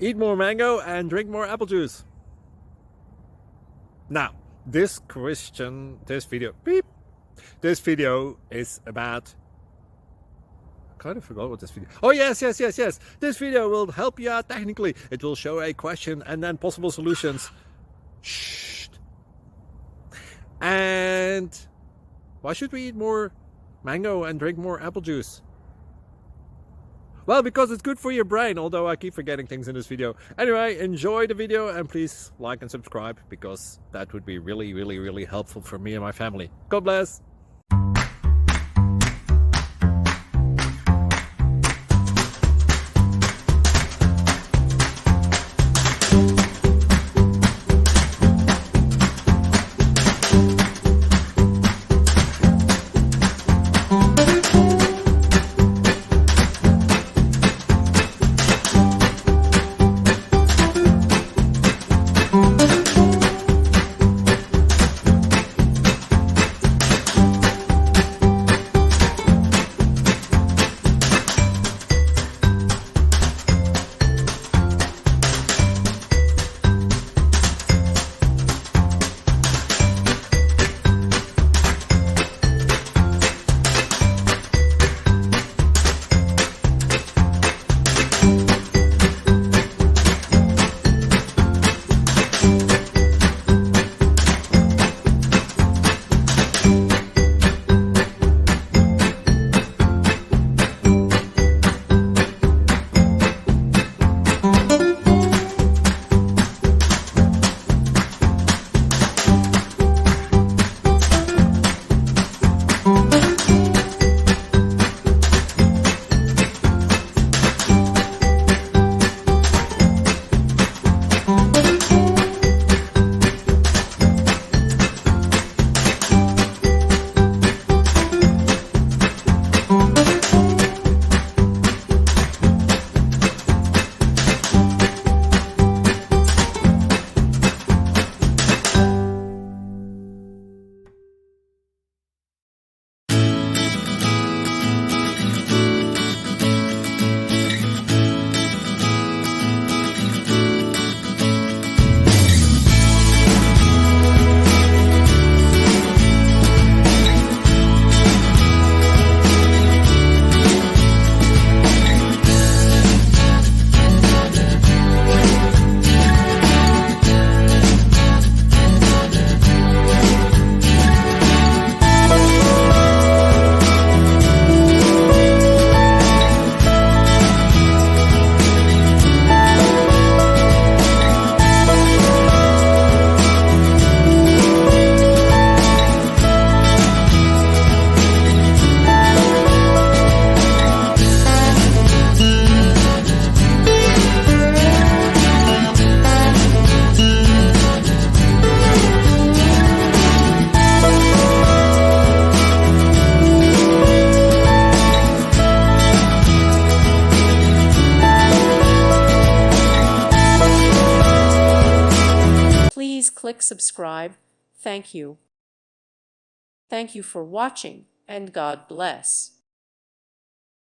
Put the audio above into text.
Eat more mango and drink more apple juice. Now, this video is about, I kind of forgot what this video. Oh, yes. This video will help you out technically. It will show a question and then possible solutions. Shh. And why should we eat more mango and drink more apple juice? Well, because it's good for your brain, although I keep forgetting things in this video. Anyway, enjoy the video and please like and subscribe, because that would be really helpful for me and my family. God bless! Please click subscribe. Thank you. Thank you for watching, and God bless.